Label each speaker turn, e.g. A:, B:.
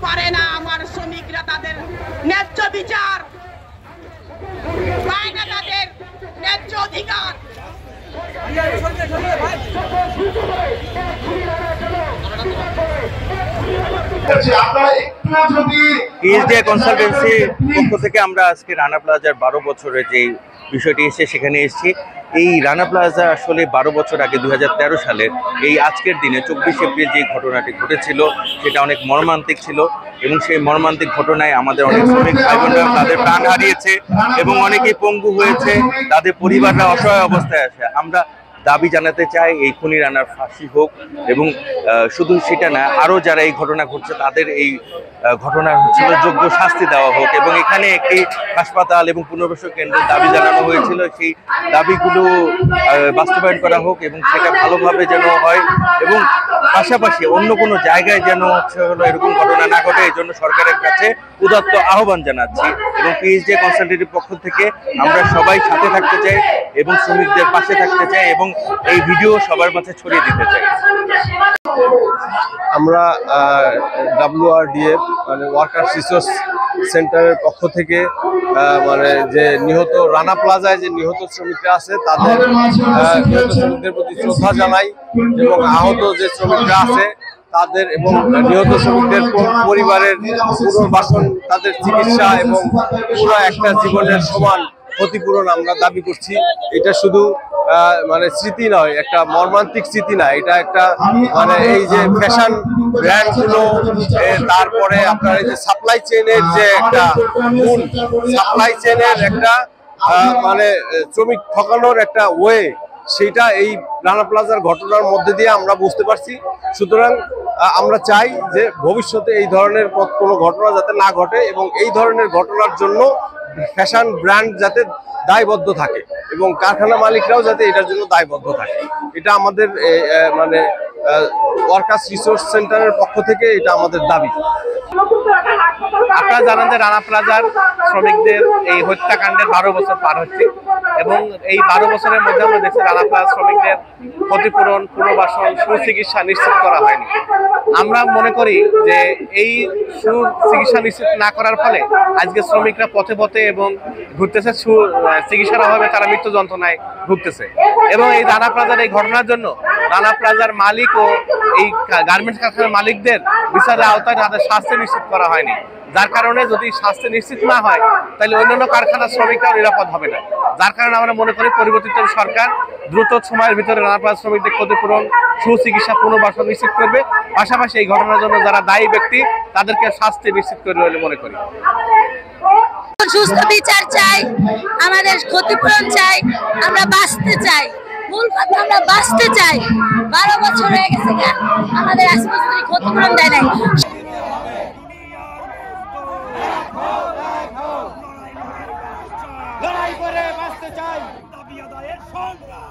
A: পারে না আমার শ্রমিকরা তাদের ন্যায্য বিচার পায় না, তাদের ন্যায্য অধিকার।
B: কনসালটেন্সির পক্ষ থেকে আমরা আজকে রানা প্লাজার 12 বছরের যে বিষয়টি এসে সেখানে এসেছি। এই রানা প্লাজা আসলে 12 বছর আগে 2013 সালের এই আজকের দিনে 24 এপ্রিল যে ঘটনাটি ঘটেছিল সেটা অনেক মর্মান্তিক ছিল এবং সেই মর্মান্তিক ঘটনায় আমাদের অনেক শ্রমিক ভাই বোনরা তাদের প্রাণ হারিয়েছে এবং অনেকেই পঙ্গু হয়েছে, তাদের পরিবাররা অসহায় অবস্থায় আছে। আমরা দাবি জানাতে চাই এই খুনি রানার ফাঁসি হোক এবং শুধু সেটা না, আরও যারা এই ঘটনা ঘটছে তাদের এই ঘটনার যোগ্য শাস্তি দেওয়া হোক এবং এখানে একটি হাসপাতাল এবং পুনর্বাসন কেন্দ্রের দাবি জানানো হয়েছিল, সেই দাবিগুলো বাস্তবায়ন করা হোক এবং সেটা ভালোভাবে যেন হয় এবং পাশাপাশি অন্য কোনো জায়গায় যেন এরকম ঘটনা না ঘটে এই জন্য সরকারের কাছে উদাত্ত আহ্বান জানাচ্ছি। এবং পিএইচডি কনসালটেন্সির পক্ষ থেকে আমরা সবাই সাথে থাকতে চাই এবং শ্রমিকদের পাশে থাকতে চাই এবং এই ভিডিও সবার মাঝে ছড়িয়ে দিতে চাই।
C: আমরা WRDF মানে ওয়ার্কার্স রিসোর্স সেন্টারের পক্ষ থেকে মানে যে নিহত রানা প্লাজায় যে নিহত শ্রমিকরা আছে তাদের নিহত শ্রমিকদের প্রতি শ্রদ্ধা জানাই এবং আহত যে শ্রমিকরা আছে তাদের এবং নিহত শ্রমিকদের পরিবারের পুনর্বাসন, তাদের চিকিৎসা এবং পুরো একটা জীবনের সমান ক্ষতিপূরণ আমরা দাবি করছি। এটা শুধু মানে স্মৃতি নয়, একটা মর্মান্তিক স্মৃতি না, এটা একটা মানে এই যে ফ্যাশন ব্র্যান্ডগুলো, তারপরে আপনার এই যে সাপ্লাই চেইনের যে একটা মূল সাপ্লাই চেইনের একটা মানে শ্রমিক ঠকানোর একটা ওয়ে, সেটা এই রানা প্লাজার ঘটনার মধ্যে দিয়ে আমরা বুঝতে পারছি। সুতরাং আমরা চাই যে ভবিষ্যতে এই ধরনের কোনো ঘটনা যাতে না ঘটে এবং এই ধরনের ঘটনার জন্য ফ্যাশন ব্র্যান্ড যাতে দায়বদ্ধ থাকে এবং কারখানা মালিকরাও যাতে এটার জন্য দায়বদ্ধ থাকে। এটা আমাদের মানে ওয়ার্কার্স রিসোর্স সেন্টারের পক্ষ থেকে এটা আমাদের দাবি।
D: আপনারা জানেন যে রানা প্লাজার শ্রমিকদের এই হত্যাকাণ্ডের 12 বছর পার হচ্ছে এবং এই 12 বছরের মধ্যে আমরা দেখছি রানা প্লাজা শ্রমিকদের ক্ষতিপূরণ, পুনর্বাসন, সুচিকিৎসা নিশ্চিত করা হয়নি। আমরা মনে করি যে এই সুচিকিৎসা নিশ্চিত না করার ফলে আজকে শ্রমিকরা পথে পথে এবং ঘুরতেছে, চিকিৎসার অভাবে তারা মৃত্যু যন্ত্রণায় ভুগতেছে এবং এই রানা প্লাজার এই ঘটনার জন্য রানা প্লাজার মালিক ও এই গার্মেন্টস কারখানার মালিকদের বিচারের আওতায় তাদের শাস্তি নিশ্চিত করা হয়নি, যার কারণে যদি শাস্তি নিশ্চিত না হয় তাহলে অন্যান্য কারখানার শ্রমিকরাও নিরাপদ হবে না। যার কারণে আমরা মনে করি পরিবর্তিত সরকার দ্রুত সময়ের ভিতরে রানা প্লাজা শ্রমিকদের ক্ষতিপূরণ, সুচিকিৎসা, পুনর্বাসন নিশ্চিত করবে, পাশাপাশি এই ঘটনার জন্য যারা দায়ী ব্যক্তি তাদেরকে শাস্তি নিশ্চিত করবে বলে মনে করি।
E: সুস্থ বিচার চাই, আমাদের ক্ষতিপূরণ চাই, আমরা বাঁচতে চাই, মূল কথা আমরা বাঁচতে চাই। 12 বছর হয়ে গেছে, আমাদের আজ পর্যন্ত ক্ষতিপূরণ দেয় নাই।
F: লড়াই করে বাঁচতে চাই, দাবি আদায়ের সংগ্রাম।